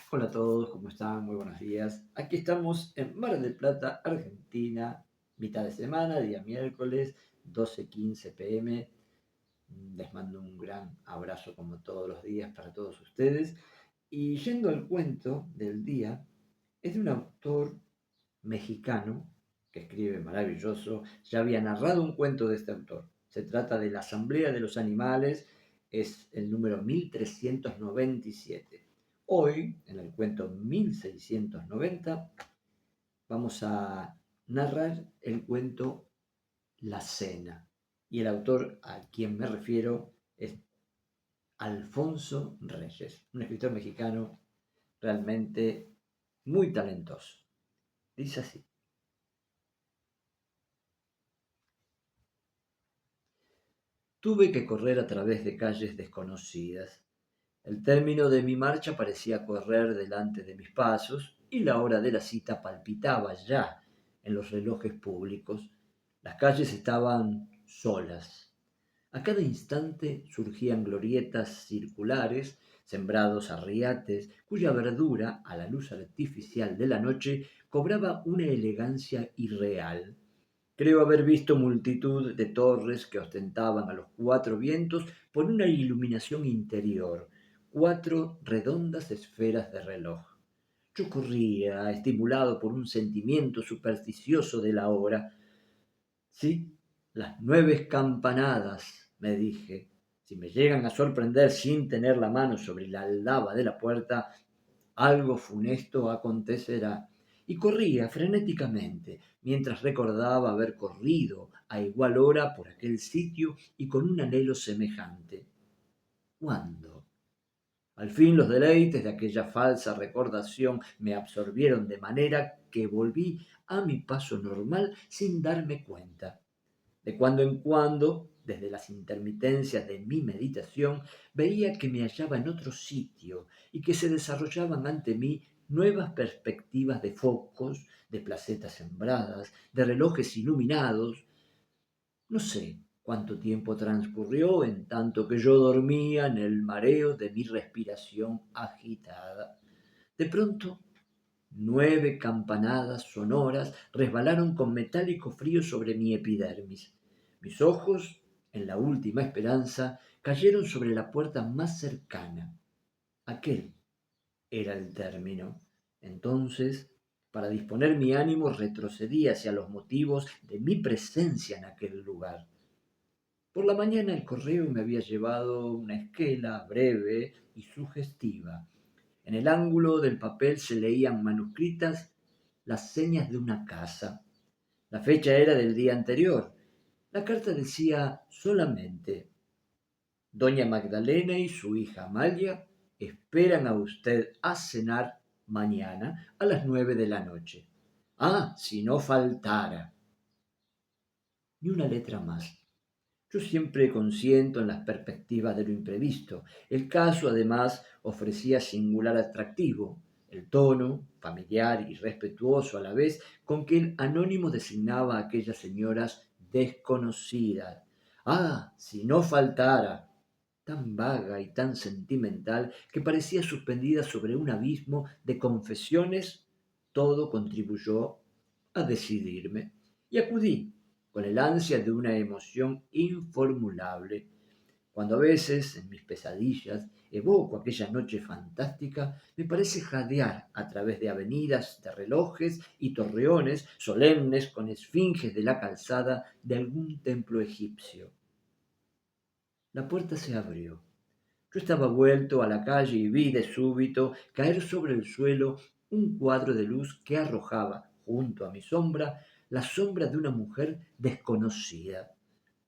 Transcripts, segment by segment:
Hola a todos, ¿cómo están? Muy buenos días. Aquí estamos en Mar del Plata, Argentina, mitad de semana, día miércoles, 12:15 p.m. Les mando un gran abrazo como todos los días para todos ustedes. Y yendo al cuento del día, es de un autor mexicano que escribe maravilloso. Ya había narrado un cuento de este autor. Se trata de La Asamblea de los Animales, es el número 1397. Hoy, en el cuento 1690, vamos a narrar el cuento La Cena. Y el autor a quien me refiero es Alfonso Reyes, un escritor mexicano realmente muy talentoso. Dice así: tuve que correr a través de calles desconocidas. El término de mi marcha parecía correr delante de mis pasos y la hora de la cita palpitaba ya en los relojes públicos. Las calles estaban solas. A cada instante surgían glorietas circulares, sembrados arriates, cuya verdura, a la luz artificial de la noche, cobraba una elegancia irreal. Creo haber visto multitud de torres que ostentaban a los cuatro vientos por una iluminación interior, cuatro redondas esferas de reloj. Yo corría, estimulado por un sentimiento supersticioso de la hora. Sí, las 9 campanadas, me dije. Si me llegan a sorprender sin tener la mano sobre la aldaba de la puerta, algo funesto acontecerá. Y corría frenéticamente, mientras recordaba haber corrido a igual hora por aquel sitio y con un anhelo semejante. ¿Cuándo? Al fin los deleites de aquella falsa recordación me absorbieron de manera que volví a mi paso normal sin darme cuenta. De cuando en cuando, desde las intermitencias de mi meditación, veía que me hallaba en otro sitio y que se desarrollaban ante mí nuevas perspectivas de focos, de placetas sembradas, de relojes iluminados. No sé cuánto tiempo transcurrió en tanto que yo dormía en el mareo de mi respiración agitada. De pronto 9 campanadas sonoras resbalaron con metálico frío sobre mi epidermis. Mis ojos, en la última esperanza, cayeron sobre la puerta más cercana. Aquel era el término. Entonces, para disponer mi ánimo, retrocedí hacia los motivos de mi presencia en aquel lugar. Por la mañana el correo me había llevado una esquela breve y sugestiva. En el ángulo del papel se leían manuscritas las señas de una casa. La fecha era del día anterior. La carta decía solamente: Doña Magdalena y su hija Amalia esperan a usted a cenar mañana a las 9 de la noche. Ah, si no faltara. Ni una letra más. Yo siempre consiento en las perspectivas de lo imprevisto. El caso, además, ofrecía singular atractivo. El tono, familiar y respetuoso a la vez, con que el anónimo designaba a aquellas señoras desconocidas. Ah, si no faltara. Tan vaga y tan sentimental que parecía suspendida sobre un abismo de confesiones, todo contribuyó a decidirme. Y acudí con el ansia de una emoción informulable. Cuando a veces, en mis pesadillas, evoco aquella noche fantástica, me parece jadear a través de avenidas de relojes y torreones solemnes con esfinges de la calzada de algún templo egipcio. La puerta se abrió. Yo estaba vuelto a la calle y vi de súbito caer sobre el suelo un cuadro de luz que arrojaba, junto a mi sombra, la sombra de una mujer desconocida.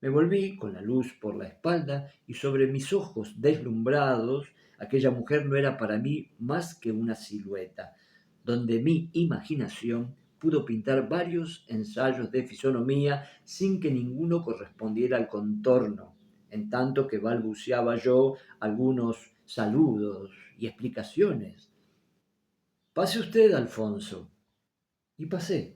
Me volví con la luz por la espalda y sobre mis ojos deslumbrados aquella mujer no era para mí más que una silueta, donde mi imaginación pudo pintar varios ensayos de fisonomía sin que ninguno correspondiera al contorno, en tanto que balbuceaba yo algunos saludos y explicaciones. Pase usted, Alfonso. Y pasé,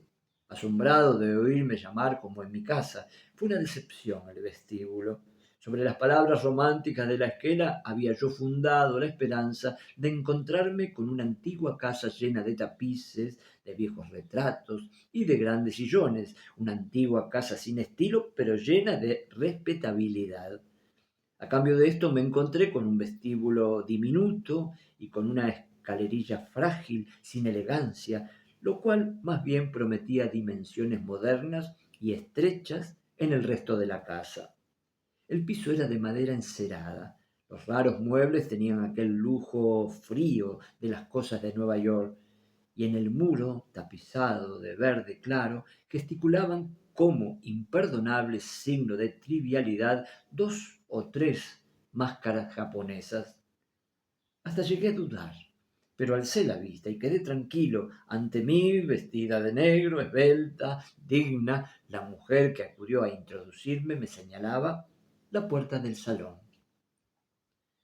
asombrado de oírme llamar como en mi casa. Fue una decepción el vestíbulo. Sobre las palabras románticas de la esquela había yo fundado la esperanza de encontrarme con una antigua casa llena de tapices, de viejos retratos y de grandes sillones, una antigua casa sin estilo, pero llena de respetabilidad. A cambio de esto me encontré con un vestíbulo diminuto y con una escalerilla frágil, sin elegancia, lo cual más bien prometía dimensiones modernas y estrechas en el resto de la casa. El piso era de madera encerada. Los raros muebles tenían aquel lujo frío de las cosas de Nueva York, y en el muro, tapizado de verde claro, gesticulaban como imperdonable signo de trivialidad dos o tres máscaras japonesas. Hasta llegué a dudar, pero alcé la vista y quedé tranquilo. Ante mí, vestida de negro, esbelta, digna, la mujer que acudió a introducirme me señalaba la puerta del salón.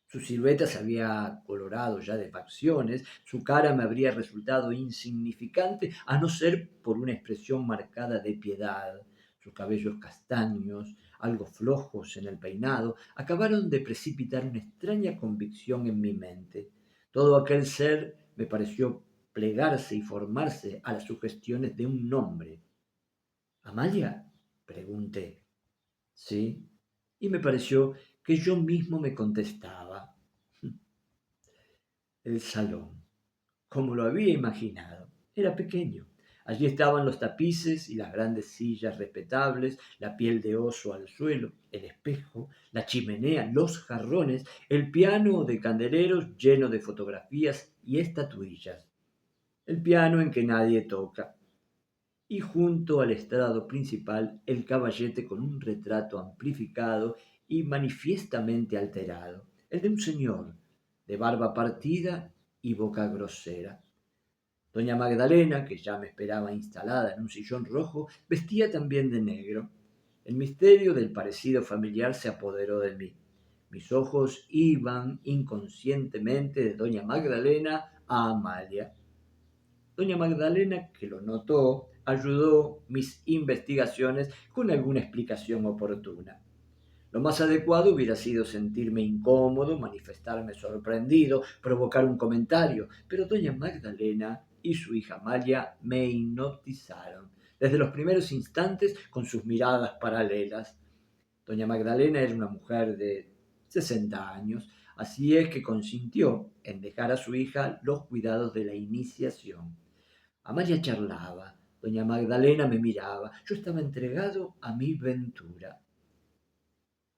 Su silueta se había colorado ya de facciones, su cara me habría resultado insignificante a no ser por una expresión marcada de piedad. Sus cabellos castaños, algo flojos en el peinado, acabaron de precipitar una extraña convicción en mi mente. Todo aquel ser me pareció plegarse y formarse a las sugestiones de un nombre. ¿Amalia? Pregunté. Sí, y me pareció que yo mismo me contestaba. El salón, como lo había imaginado, era pequeño. Allí estaban los tapices y las grandes sillas respetables, la piel de oso al suelo, el espejo, la chimenea, los jarrones, el piano de candeleros lleno de fotografías y estatuillas, el piano en que nadie toca, y junto al estrado principal el caballete con un retrato amplificado y manifiestamente alterado, el de un señor de barba partida y boca grosera. Doña Magdalena, que ya me esperaba instalada en un sillón rojo, vestía también de negro. El misterio del parecido familiar se apoderó de mí. Mis ojos iban inconscientemente de doña Magdalena a Amalia. Doña Magdalena, que lo notó, ayudó mis investigaciones con alguna explicación oportuna. Lo más adecuado hubiera sido sentirme incómodo, manifestarme sorprendido, provocar un comentario, pero doña Magdalena y su hija Amalia me hipnotizaron desde los primeros instantes con sus miradas paralelas. Doña Magdalena era una mujer de 60 años, así es que consintió en dejar a su hija los cuidados de la iniciación. Amalia charlaba, doña Magdalena me miraba, yo estaba entregado a mi ventura.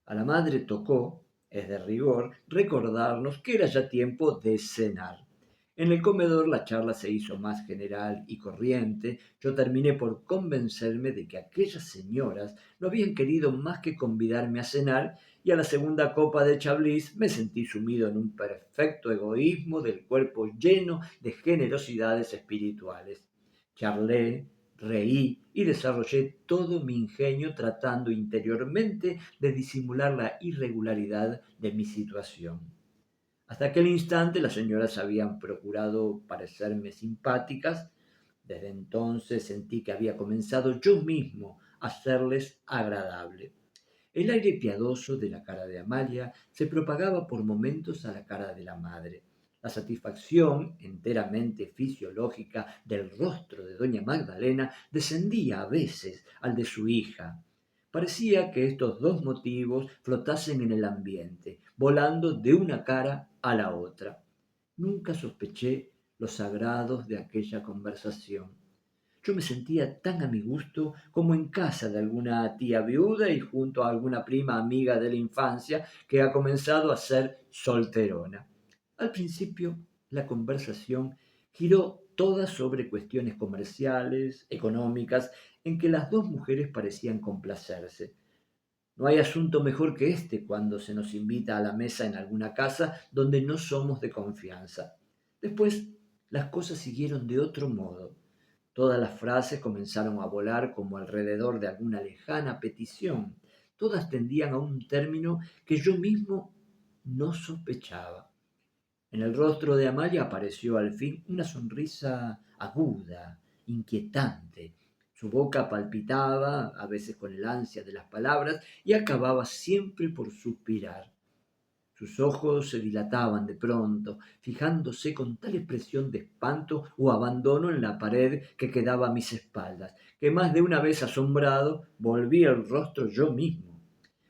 A la madre tocó, es de rigor, recordarnos que era ya tiempo de cenar. En el comedor la charla se hizo más general y corriente. Yo terminé por convencerme de que aquellas señoras no habían querido más que convidarme a cenar, y a la segunda copa de chablis me sentí sumido en un perfecto egoísmo del cuerpo lleno de generosidades espirituales. Charlé, reí y desarrollé todo mi ingenio tratando interiormente de disimular la irregularidad de mi situación. Hasta aquel instante las señoras habían procurado parecerme simpáticas. Desde entonces sentí que había comenzado yo mismo a serles agradable. El aire piadoso de la cara de Amalia se propagaba por momentos a la cara de la madre. La satisfacción, enteramente fisiológica, del rostro de doña Magdalena descendía a veces al de su hija. Parecía que estos dos motivos flotasen en el ambiente, volando de una cara a la otra. Nunca sospeché los agrados de aquella conversación. Yo me sentía tan a mi gusto como en casa de alguna tía viuda y junto a alguna prima amiga de la infancia que ha comenzado a ser solterona. Al principio, la conversación giró toda sobre cuestiones comerciales, económicas, en que las dos mujeres parecían complacerse. No hay asunto mejor que este cuando se nos invita a la mesa en alguna casa donde no somos de confianza. Después, las cosas siguieron de otro modo. Todas las frases comenzaron a volar como alrededor de alguna lejana petición. Todas tendían a un término que yo mismo no sospechaba. En el rostro de Amalia apareció al fin una sonrisa aguda, inquietante. Su boca palpitaba, a veces con el ansia de las palabras, y acababa siempre por suspirar. Sus ojos se dilataban de pronto, fijándose con tal expresión de espanto o abandono en la pared que quedaba a mis espaldas, que más de una vez asombrado volví el rostro yo mismo.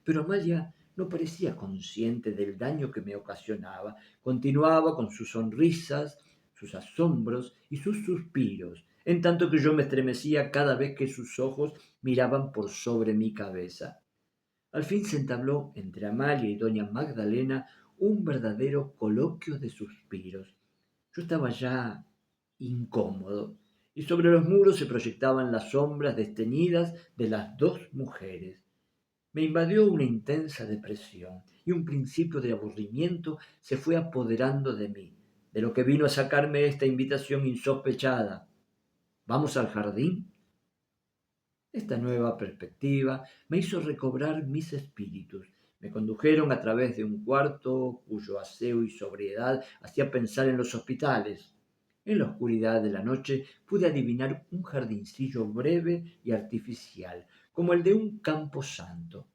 Pero Amalia no parecía consciente del daño que me ocasionaba. Continuaba con sus sonrisas, sus asombros y sus suspiros, en tanto que yo me estremecía cada vez que sus ojos miraban por sobre mi cabeza. Al fin se entabló entre Amalia y doña Magdalena un verdadero coloquio de suspiros. Yo estaba ya incómodo, y sobre los muros se proyectaban las sombras desteñidas de las dos mujeres. Me invadió una intensa depresión, y un principio de aburrimiento se fue apoderando de mí, de lo que vino a sacarme esta invitación insospechada. ¿Vamos al jardín? Esta nueva perspectiva me hizo recobrar mis espíritus. Me condujeron a través de un cuarto cuyo aseo y sobriedad hacía pensar en los hospitales. En la oscuridad de la noche pude adivinar un jardincillo breve y artificial, como el de un camposanto.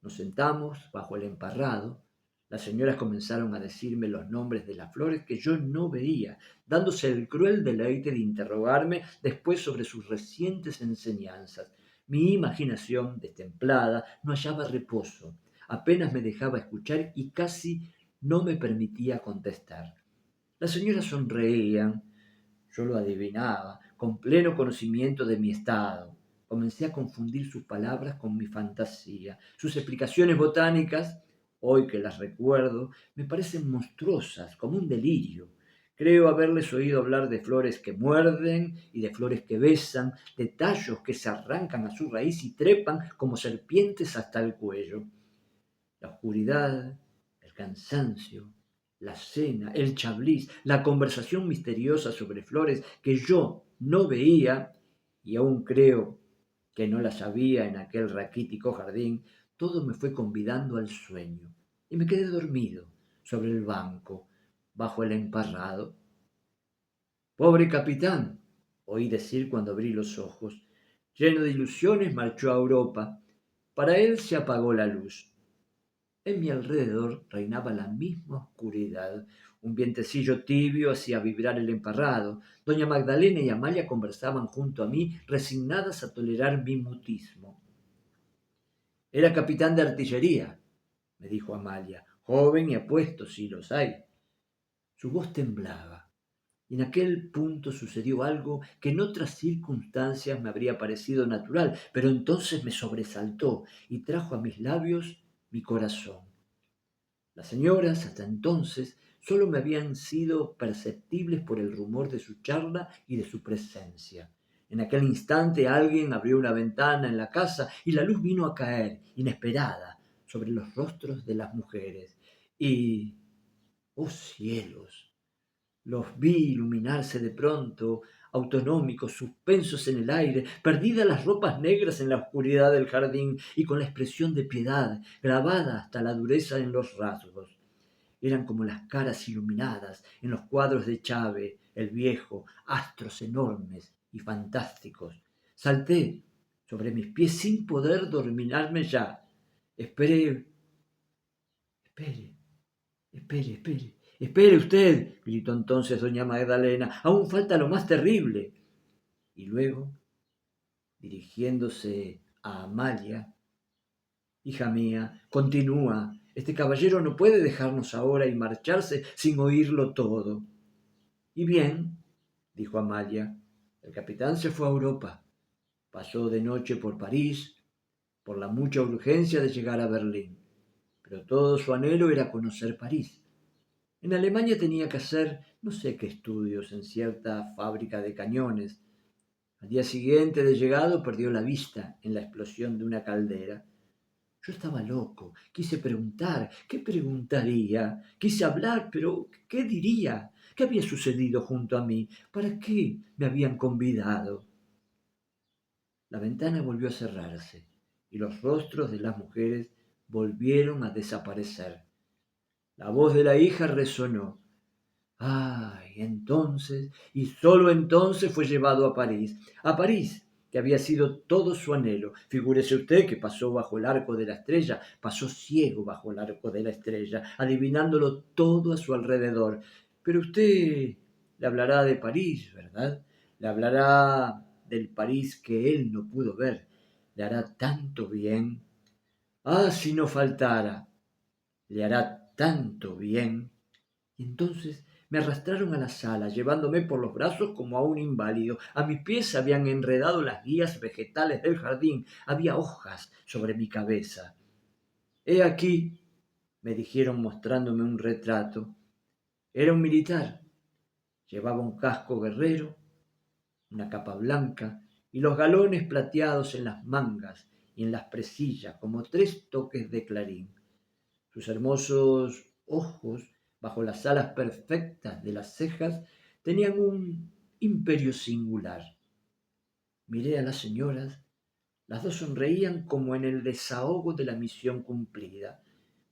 Nos sentamos bajo el emparrado. Las señoras comenzaron a decirme los nombres de las flores que yo no veía, dándose el cruel deleite de interrogarme después sobre sus recientes enseñanzas. Mi imaginación, destemplada, no hallaba reposo. Apenas me dejaba escuchar y casi no me permitía contestar. Las señoras sonreían, yo lo adivinaba, con pleno conocimiento de mi estado. Comencé a confundir sus palabras con mi fantasía. Sus explicaciones botánicas, hoy que las recuerdo, me parecen monstruosas, como un delirio. Creo haberles oído hablar de flores que muerden y de flores que besan, de tallos que se arrancan a su raíz y trepan como serpientes hasta el cuello. La oscuridad, el cansancio, la cena, el chablis, la conversación misteriosa sobre flores que yo no veía, y aún creo que no las había en aquel raquítico jardín, todo me fue convidando al sueño, y me quedé dormido sobre el banco, bajo el emparrado. Pobre capitán, oí decir cuando abrí los ojos. Lleno de ilusiones marchó a Europa. Para él se apagó la luz. En mi alrededor reinaba la misma oscuridad. Un vientecillo tibio hacía vibrar el emparrado. Doña Magdalena y Amalia conversaban junto a mí, resignadas a tolerar mi mutismo. Era capitán de artillería, me dijo Amalia, joven y apuesto, si los hay. Su voz temblaba, y en aquel punto sucedió algo que en otras circunstancias me habría parecido natural, pero entonces me sobresaltó y trajo a mis labios mi corazón. Las señoras, hasta entonces, sólo me habían sido perceptibles por el rumor de su charla y de su presencia. En aquel instante alguien abrió una ventana en la casa y la luz vino a caer, inesperada, sobre los rostros de las mujeres. Y, oh cielos, los vi iluminarse de pronto, autonómicos, suspensos en el aire, perdidas las ropas negras en la oscuridad del jardín y con la expresión de piedad grabada hasta la dureza en los rasgos. Eran como las caras iluminadas en los cuadros de Chávez, el viejo, astros enormes y fantásticos. Salté sobre mis pies sin poder dominarme ya. Esperé, espere, espere. Espere usted, gritó entonces doña Magdalena, aún falta lo más terrible. Y luego, dirigiéndose a Amalia, hija mía, continúa. Este caballero no puede dejarnos ahora y marcharse sin oírlo todo. Y bien, dijo Amalia, el capitán se fue a Europa. Pasó de noche por París, por la mucha urgencia de llegar a Berlín. Pero todo su anhelo era conocer París. En Alemania tenía que hacer no sé qué estudios en cierta fábrica de cañones. Al día siguiente de llegado perdió la vista en la explosión de una caldera. Yo estaba loco, quise preguntar, ¿qué preguntaría? Quise hablar, pero ¿qué diría? ¿Qué había sucedido junto a mí? ¿Para qué me habían convidado? La ventana volvió a cerrarse y los rostros de las mujeres volvieron a desaparecer. La voz de la hija resonó. Ay, entonces, y solo entonces fue llevado a París. A París, que había sido todo su anhelo. Figúrese usted que pasó bajo el arco de la estrella, pasó ciego bajo el arco de la estrella, adivinándolo todo a su alrededor. Pero usted le hablará de París, ¿verdad? Le hablará del París que él no pudo ver. Le hará tanto bien. Ah, si no faltara, le hará tanto bien. Y entonces me arrastraron a la sala, llevándome por los brazos como a un inválido. A mis pies se habían enredado las guías vegetales del jardín. Había hojas sobre mi cabeza. He aquí, me dijeron mostrándome un retrato. Era un militar. Llevaba un casco guerrero, una capa blanca y los galones plateados en las mangas y en las presillas como 3 toques de clarín. Sus hermosos ojos, bajo las alas perfectas de las cejas, tenían un imperio singular. Miré a las señoras, las dos sonreían como en el desahogo de la misión cumplida.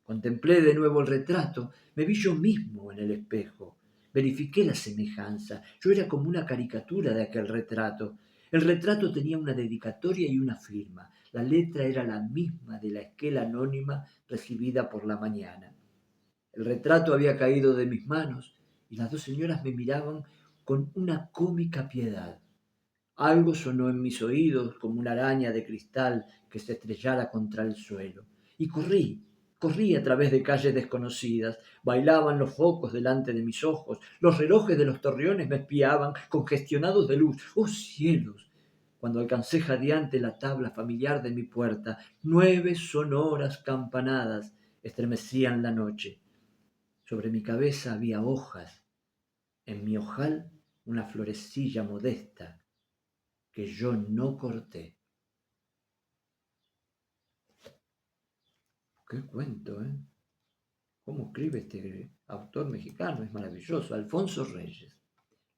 Contemplé de nuevo el retrato, me vi yo mismo en el espejo. Verifiqué la semejanza. Yo era como una caricatura de aquel retrato. El retrato tenía una dedicatoria y una firma. La letra era la misma de la esquela anónima recibida por la mañana. El retrato había caído de mis manos y las dos señoras me miraban con una cómica piedad. Algo sonó en mis oídos como una araña de cristal que se estrellara contra el suelo. Y corrí a través de calles desconocidas. Bailaban los focos delante de mis ojos. Los relojes de los torreones me espiaban, congestionados de luz. ¡Oh cielos! Cuando alcancé jadeante la tabla familiar de mi puerta, 9 sonoras campanadas estremecían la noche. Sobre mi cabeza había hojas. En mi ojal una florecilla modesta que yo no corté. ¡Qué cuento, eh! ¿Cómo escribe este autor mexicano? Es maravilloso. Alfonso Reyes.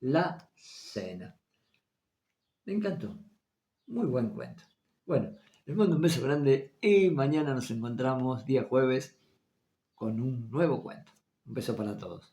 La cena. Me encantó. Muy buen cuento. Bueno, les mando un beso grande y mañana nos encontramos día jueves con un nuevo cuento. Un beso para todos.